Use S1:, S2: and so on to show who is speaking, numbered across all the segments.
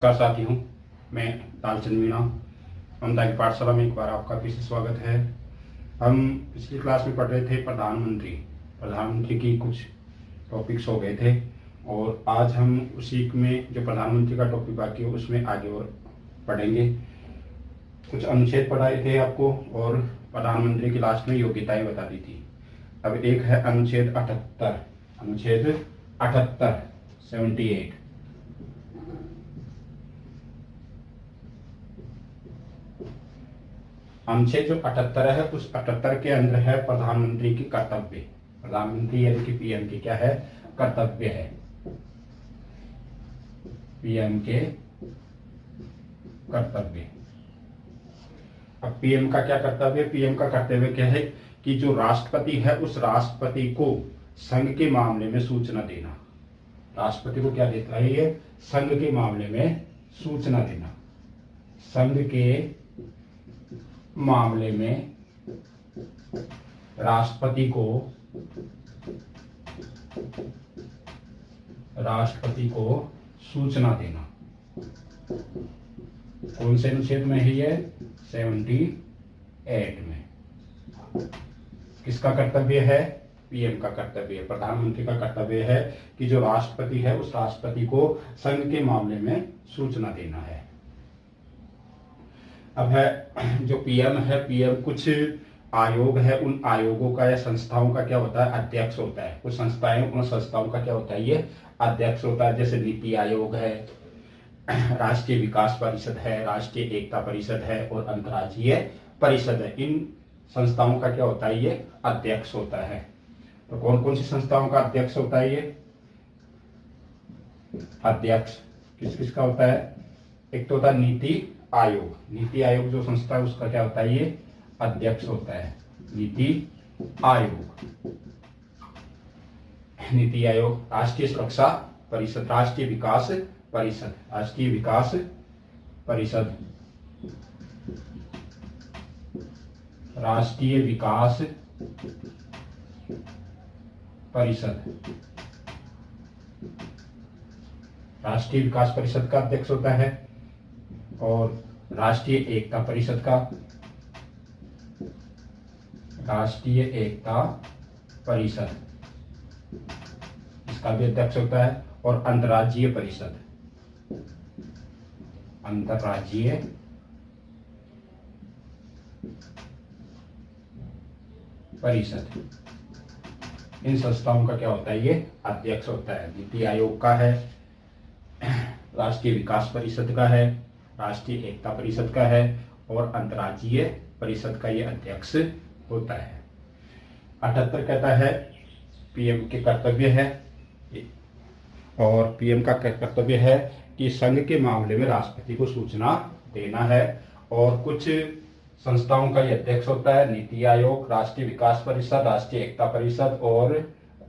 S1: नमस्कार साथियों, मैं तालचंद मीणा ममता की पाठशाला में एक बार आपका फिर से स्वागत है। हम पिछली क्लास में पढ़ रहे थे प्रधानमंत्री की कुछ टॉपिक्स हो गए थे और आज हम उसी में जो प्रधानमंत्री का टॉपिक बाकी है उसमें आगे और पढ़ेंगे। कुछ अनुच्छेद पढ़ाए थे आपको और प्रधानमंत्री की लास्ट में योग्यताएं बता दी थी। अब एक है अनुच्छेद 78 78। अनुच्छेद जो 78 है उस 78 के अंदर है प्रधानमंत्री की कर्तव्य। प्रधानमंत्री यानी कि पीएम की क्या है? कर्तव्य है। पीएम के कर्तव्य। अब पीएम का क्या कर्तव्य? पीएम का कर्तव्य क्या है कि जो राष्ट्रपति है उस राष्ट्रपति को संघ के मामले में सूचना देना। राष्ट्रपति को क्या देता है ये? संघ के मामले में सूचना देना। संघ के मामले में राष्ट्रपति को सूचना देना। कौन से अनुच्छेद में है ये? 78 में। किसका कर्तव्य है? पीएम का कर्तव्य है। प्रधानमंत्री का कर्तव्य है कि जो राष्ट्रपति है उस राष्ट्रपति को संघ के मामले में सूचना देना है। अब है जो पीएम है, पीएम कुछ आयोग है, उन आयोगों का या संस्थाओं का क्या होता है? अध्यक्ष होता है। कुछ संस्थाएं, उन संस्थाओं का क्या होता है? ये अध्यक्ष होता है। जैसे नीति आयोग है, राष्ट्रीय विकास परिषद है, राष्ट्रीय एकता परिषद है और अंतर्राज्यीय परिषद है। इन संस्थाओं का क्या होता है? ये अध्यक्ष होता है। तो कौन कौन सी संस्थाओं का अध्यक्ष होता है? ये अध्यक्ष किस किस का होता है? एक तो होता है नीति आयोग। नीति आयोग जो संस्था है उसका क्या होता है? ये अध्यक्ष होता है। नीति आयोग। नीति आयोग। राष्ट्रीय सुरक्षा परिषद, राष्ट्रीय विकास परिषद, राष्ट्रीय विकास परिषद, राष्ट्रीय विकास परिषद। राष्ट्रीय विकास परिषद का अध्यक्ष होता है। और राष्ट्रीय एकता परिषद का, राष्ट्रीय एकता परिषद, इसका भी अध्यक्ष होता है। और अंतर्राज्यीय परिषद, अंतर्राज्यीय परिषद, इन संस्थाओं का क्या होता है? ये अध्यक्ष होता है। नीति आयोग का है, राष्ट्रीय विकास परिषद का है, राष्ट्रीय एकता परिषद का है और अंतर्राज्यीय परिषद का ये अध्यक्ष होता है। 78 कहता है पीएम के कर्तव्य है और पीएम का कर्तव्य है कि संघ के मामले में राष्ट्रपति को सूचना देना है। और कुछ संस्थाओं का ये अध्यक्ष होता है। नीति आयोग, राष्ट्रीय विकास परिषद, राष्ट्रीय एकता परिषद और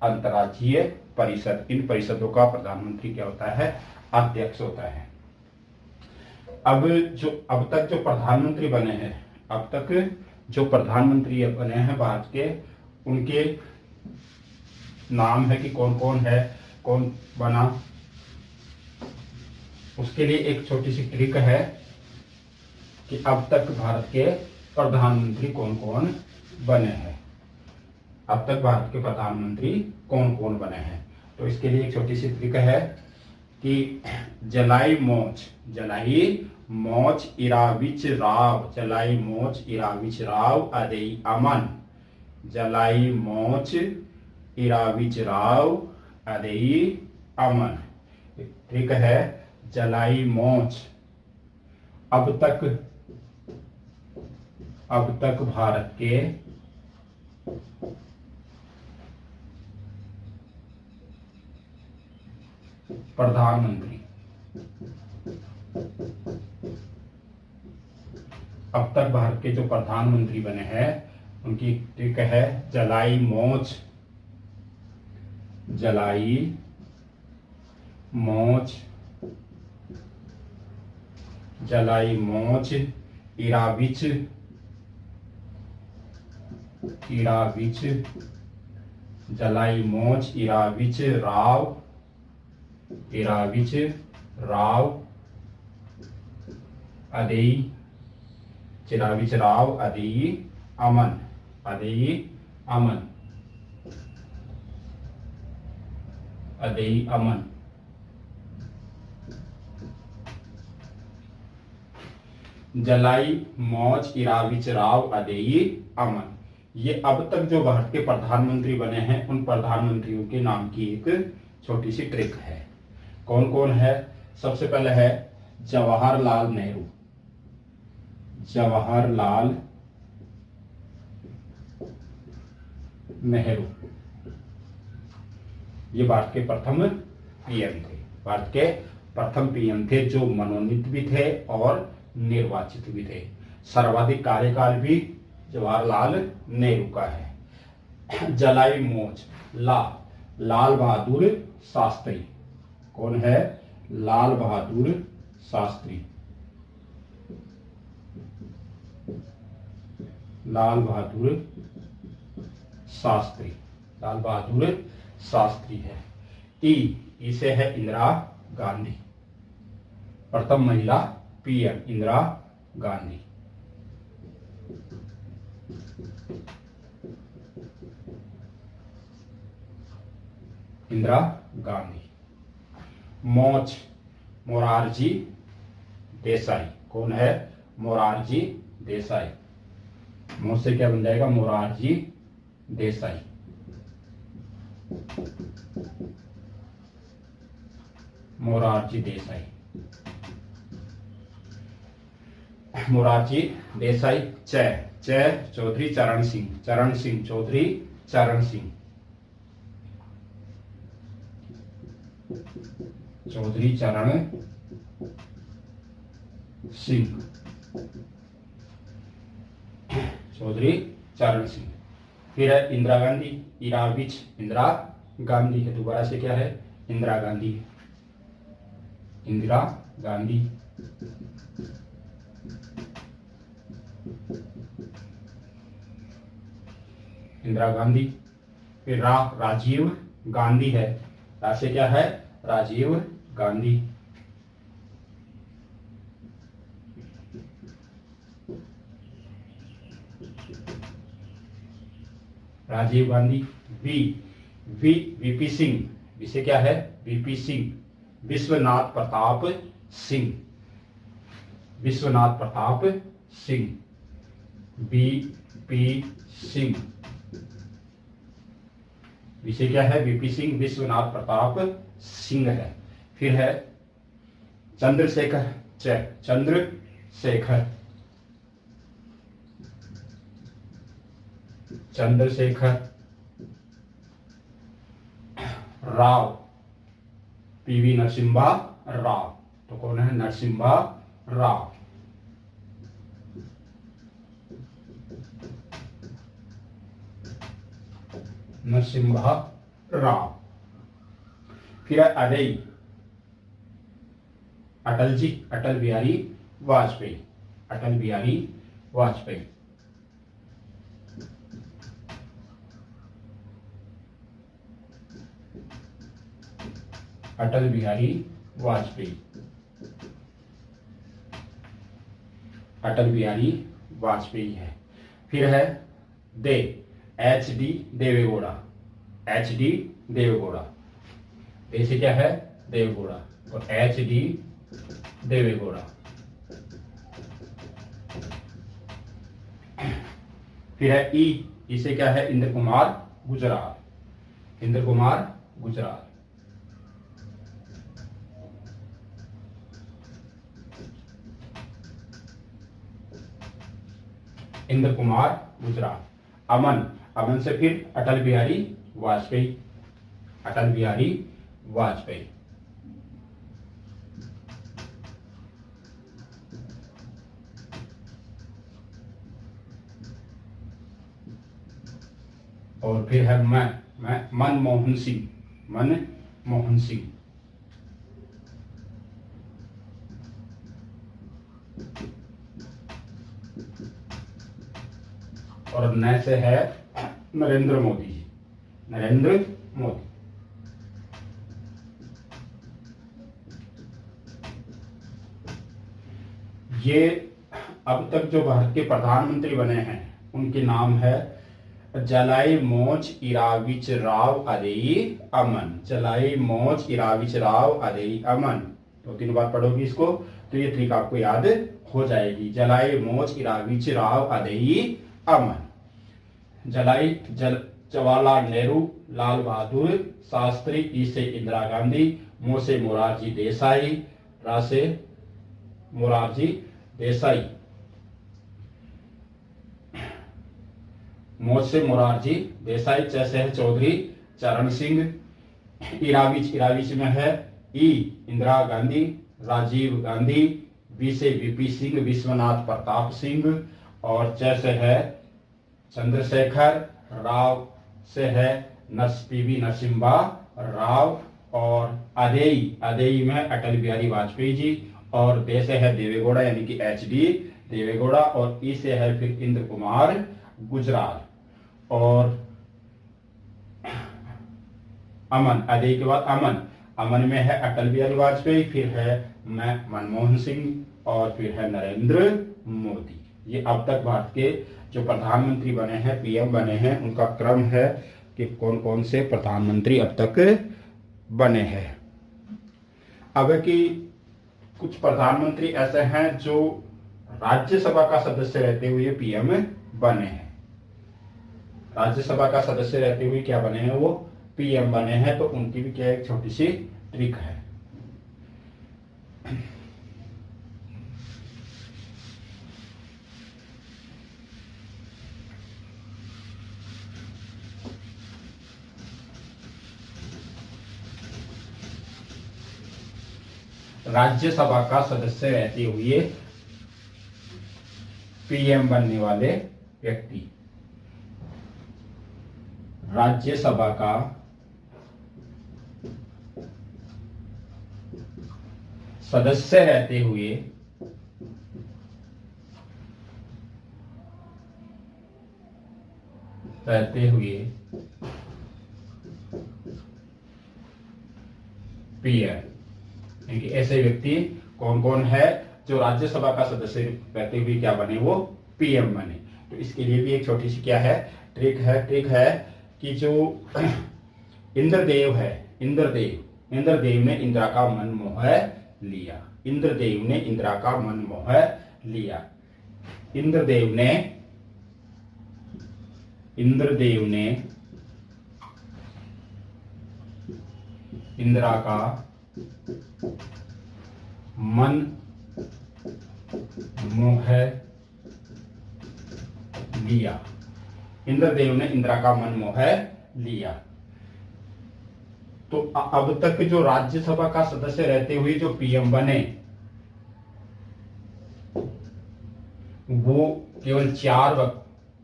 S1: अंतर्राज्यीय परिषद। इन परिषदों का प्रधानमंत्री क्या होता है? अध्यक्ष होता है। अब तक जो प्रधानमंत्री बने हैं, अब तक जो प्रधानमंत्री बने हैं भारत के, उनके नाम है कि कौन कौन है, कौन बना। उसके लिए एक छोटी सी ट्रिक है कि अब तक भारत के प्रधानमंत्री कौन कौन बने हैं। अब तक भारत के प्रधानमंत्री कौन कौन बने हैं। तो इसके लिए एक छोटी सी ट्रिक है कि जलाई मोच इराविच राव अदई अमन। जलाई मोच इराविच राव अदई अमन। ठीक है, जलाई मोच। अब तक भारत के प्रधानमंत्री, अब तक भारत के जो प्रधानमंत्री बने हैं उनकी ट्रिक है जलाई मोच इराविच राव अदेई, चिरावी चिराव, अदेई अमन, अदेई अमन, अदेई अमन। जलाई मौज, इरावी चिराव, अदेई अमन। ये अब तक जो भारत के प्रधानमंत्री बने हैं उन प्रधानमंत्रियों के नाम की एक छोटी सी ट्रिक है। कौन कौन है? सबसे पहले है जवाहरलाल नेहरू, जवाहरलाल नेहरू, ये भारत के प्रथम पीएम थे। भारत के प्रथम पीएम थे जो मनोनीत भी थे और निर्वाचित भी थे। सर्वाधिक कार्यकाल भी जवाहरलाल नेहरू का है। जलाई मौज, लाल बहादुर शास्त्री। कौन है? लाल बहादुर शास्त्री, लाल बहादुर शास्त्री, लाल बहादुर शास्त्री है। ई से है इंदिरा गांधी, प्रथम महिला पीएम इंदिरा गांधी। इंदिरा गांधी। मौज, मोरारजी देसाई। कौन है? मोरारजी देसाई। मौज से क्या बन जाएगा? मोरारजी देसाई। मोरारजी देसाई, मोरारजी देसाई। चौधरी चरण सिंह, चरण सिंह, चौधरी चरण सिंह, चौधरी चरण सिंह, चौधरी चरण सिंह। फिर है इंदिरा गांधी, इराविच इंदिरा गांधी है। दोबारा से क्या है? इंदिरा गांधी, इंदिरा गांधी। इंदिरा गांधी। फिर राजीव गांधी है। रा से क्या है? राजीव गांधी। राजीव गांधी। वीपी सिंह, वी से क्या है? VP Singh, Vishwanath Pratap Singh, Vishwanath Pratap Singh, VP Singh. विषय क्या है? वीपी सिंह, विश्वनाथ प्रताप सिंह है। फिर है चंद्रशेखर, चंद्रशेखर, चंद्रशेखर राव, पीवी नरसिम्हा राव। तो कौन है? नरसिम्हा राव। नरसिम्हा राव। फिर है अदई, अटल जी, अटल बिहारी वाजपेयी, अटल बिहारी वाजपेयी। अटल बिहारी वाजपेयी, अटल बिहारी वाजपेयी है। फिर है एच.डी. देवेगौड़ा, एच.डी. देवेगौड़ा। ऐसे क्या है? देवेगौड़ा, तो एच.डी. देवेगौड़ा। फिर है इसे क्या है? इंद्र कुमार गुजराल, इंद्र कुमार गुजराल। इंद्र कुमार गुजराल। अमन से फिर अटल बिहारी वाजपेयी, अटल बिहारी वाजपेयी। और फिर है मनमोहन सिंह, मनमोहन सिंह। और न से है नरेंद्र मोदी जी, नरेंद्र मोदी। ये अब तक जो भारत के प्रधानमंत्री बने हैं उनके नाम है जलाई मोज इराविच राव अदेई अमन। जलाई मोज इराविच राव अदेई अमन, 2-3 बार पढ़ोगी इसको तो ये ट्रिक आपको याद हो जाएगी। जलाई मोज इराविच राव अदेई अमन। जवाहरलाल नेहरू, लाल बहादुर शास्त्री, ई से इंदिरा गांधी, मो से मोरारजी देसाई, रा से मोरारजी देसाई, मो से मोरारजी देसाई, च से है चौधरी चरण सिंह, इराविच में है ई इंदिरा गांधी, राजीव गांधी, वी से वीपी सिंह, विश्वनाथ प्रताप सिंह, और च से है चंद्रशेखर, राव से है पीवी नरसिम्हा राव, और अदेई में अटल बिहारी वाजपेयी जी, और दे से है देवेगौड़ा यानी कि HD देवेगौड़ा, और ई से है फिर इंद्र कुमार गुजराल, और अमन, अदेई के बाद अमन में है अटल बिहारी वाजपेयी, फिर है मनमोहन सिंह, और फिर है नरेंद्र मोदी। ये अब तक भारत के जो प्रधानमंत्री बने हैं, PM बने हैं, उनका क्रम है कि कौन कौन से प्रधानमंत्री अब तक बने हैं। अब कि कुछ प्रधानमंत्री ऐसे हैं जो राज्यसभा का सदस्य रहते हुए PM बने हैं। राज्यसभा का सदस्य रहते हुए क्या बने हैं, वो PM बने हैं, तो उनकी भी क्या एक छोटी सी ट्रिक है। राज्यसभा का सदस्य रहते हुए PM बनने वाले व्यक्ति, राज्यसभा का सदस्य रहते हुए PM, यानी ऐसे व्यक्ति कौन कौन है जो राज्यसभा का सदस्य रहते हुए क्या बने, वो PM बने। तो इसके लिए भी एक छोटी सी क्या है ट्रिक है कि जो इंद्रदेव है, इंद्रदेव ने इंदिरा का मन मोह लिया। इंद्रदेव ने इंदिरा का मन मोह लिया। इंद्रदेव ने इंदिरा का मन मोह लिया। इंद्रदेव ने इंदिरा का मन मोह लिया। तो अब तक जो राज्यसभा का सदस्य रहते हुए जो PM बने, वो केवल 4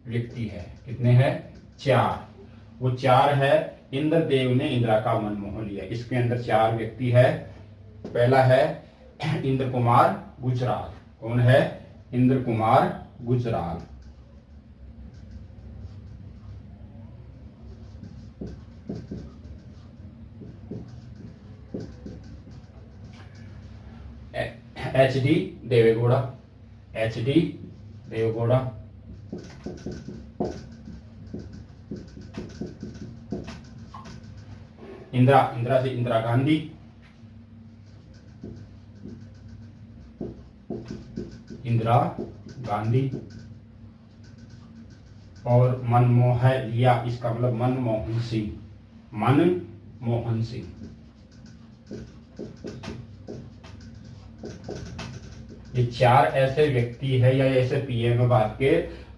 S1: व्यक्ति है। कितने हैं? 4। वो 4 है इंद्रदेव ने इंदिरा का मन मोह लिया। इसके अंदर 4 व्यक्ति है। पहला है इंद्र कुमार गुजराल। कौन है? इंद्र कुमार गुजराल। HD देवेगौड़ा। HD देवेगौड़ा। इंदिरा से इंदिरा गांधी। इंदिरा गांधी। और मनमोह लिया, इसका मतलब मनमोहन सिंह। मनमोहन सिंह। ये 4 ऐसे व्यक्ति है या ऐसे PM है भारत के,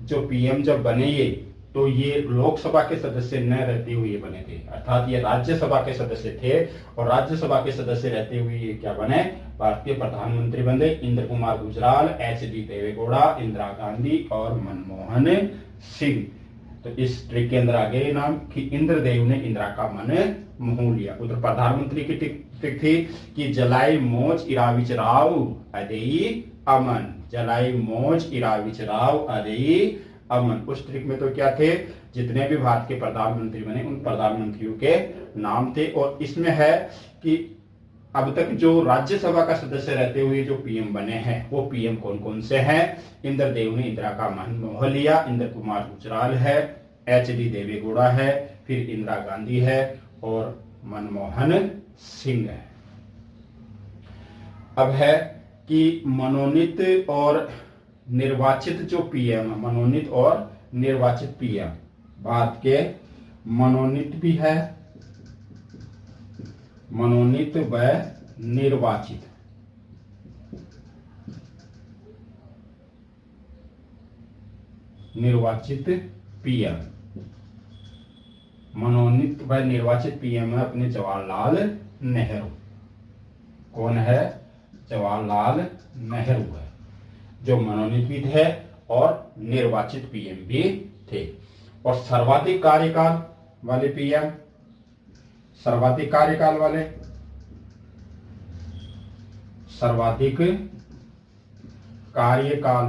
S1: जो PM जब बने ये, तो ये लोकसभा के सदस्य न रहते हुए बने थे, अर्थात ये राज्यसभा के सदस्य थे। और राज्यसभा के सदस्य रहते हुए ये क्या बने? भारतीय प्रधानमंत्री बने। इंद्र कुमार गुजराल, HD देवेगौड़ा, इंदिरा गांधी और मनमोहन सिंह। तो इस ट्रिक के अंदर आगे नाम कि इंद्रदेव ने इंदिरा का मन मोह लिया। उधर प्रधानमंत्री की ट्रिक थी कि जलाई मोज इराविच राव अदेई अमन। जलाई मोज इराविच राव अदेई अमन। उस ट्रिक में तो क्या थे, जितने भी भारत के प्रधानमंत्री बने उन प्रधानमंत्रियों के नाम थे। और इसमें है कि अब तक जो राज्यसभा का सदस्य रहते हुए जो पीएम बने हैं वो पीएम कौन कौन से हैं? इंद्रदेव ने इंदिरा का मोह लिया, इंद्र कुमार गुजराल है, एच.डी. देवेगौड़ा है, फिर इंदिरा गांधी है और मनमोहन सिंह है। अब है कि मनोनीत और निर्वाचित जो पीएम, मनोनीत और निर्वाचित पीएम, भारत के मनोनीत भी है, मनोनीत व निर्वाचित। निर्वाचित पीएम, मनोनीत व निर्वाचित पीएम है अपने जवाहरलाल नेहरू। कौन है? जवाहरलाल नेहरू है, जो मनोनीत भी थे और निर्वाचित पीएम भी थे। और सर्वाधिक कार्यकाल वाले पीएम, सर्वाधिक कार्यकाल वाले, सर्वाधिक कार्यकाल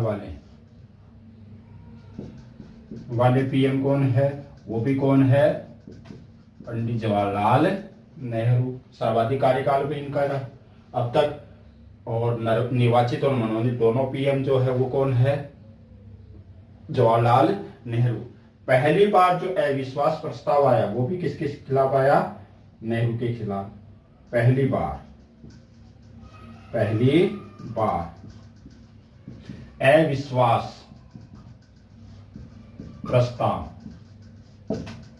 S1: वाले पीएम कौन है? वो भी कौन है? पंडित जवाहरलाल नेहरू। सर्वाधिक कार्यकाल भी इनका रहा अब तक। और निर्वाचित और मनोनीत दोनों पीएम जो है वो कौन है? जवाहरलाल नेहरू। पहली बार जो अविश्वास प्रस्ताव आया वो भी किसके खिलाफ आया? नेहरू के खिलाफ। पहली बार अविश्वास प्रस्ताव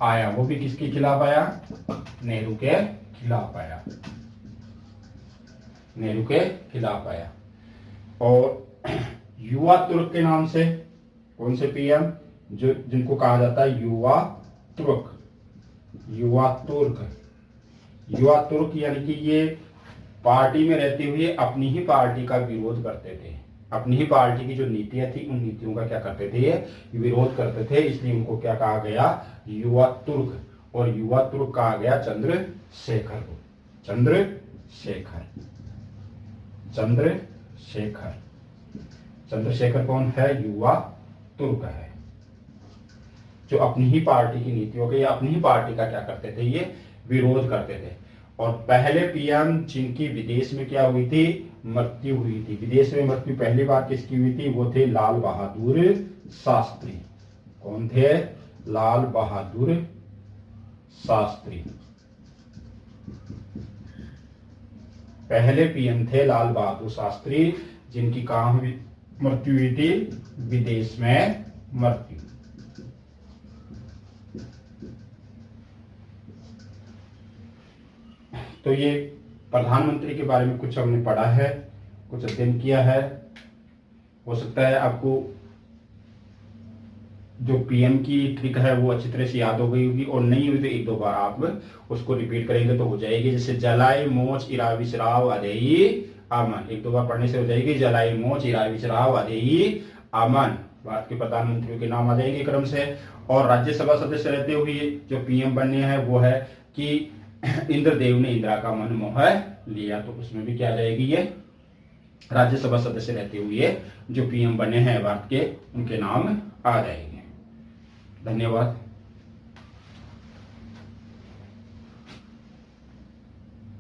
S1: आया वो भी किसके खिलाफ आया? नेहरू के खिलाफ आया, नेहरू के खिलाफ आया। और युवा तुर्क के नाम से कौन से पीएम, जो जिनको कहा जाता है युवा तुर्क, युवा तुर्क, युवा तुर्क यानी कि ये पार्टी में रहते हुए अपनी ही पार्टी का विरोध करते थे, अपनी ही पार्टी की जो नीतियां थी उन नीतियों का क्या करते थे? विरोध करते थे, इसलिए उनको क्या कहा गया? युवा तुर्क। और युवा तुर्क कहा गया चंद्रशेखर को, चंद्रशेखर। चंद्रशेखर कौन है? युवा तुर्क है, जो अपनी ही पार्टी की नीतियों के या अपनी ही पार्टी का क्या करते थे? ये विरोध करते थे। और पहले पीएम जिनकी विदेश में क्या हुई थी? मृत्यु हुई थी। विदेश में मृत्यु पहली बार किसकी हुई थी? वो थे लाल बहादुर शास्त्री। कौन थे? लाल बहादुर शास्त्री। पहले पीएम थे लाल बहादुर शास्त्री, जिनकी कहां मृत्यु हुई थी? विदेश में मृत्यु। तो ये प्रधानमंत्री के बारे में कुछ हमने पढ़ा है, कुछ अध्ययन किया है। हो सकता है आपको जो पीएम की ट्रिक है वो अच्छी तरह से याद हो गई होगी, और नहीं हुई तो एक दो बार आप उसको रिपीट करेंगे तो हो जाएगी। जैसे जलाई मोच इराविसराव अदेई अमन, एक दो बार पढ़ने से हो जाएगी। जलाई मोच इराविसराव अदेई अमन, भारत के प्रधानमंत्रियों के नाम आ जाएंगे क्रम से। और राज्यसभा सदस्य रहते हुए जो पीएम बनने हैं वो है कि इंद्रदेव ने इंदिरा का मन मोह लिया, तो उसमें भी क्या आ जाएगी? ये राज्यसभा सदस्य रहते हुए जो पीएम बने हैं भारत के, उनके नाम आ जाएंगे। धन्यवाद।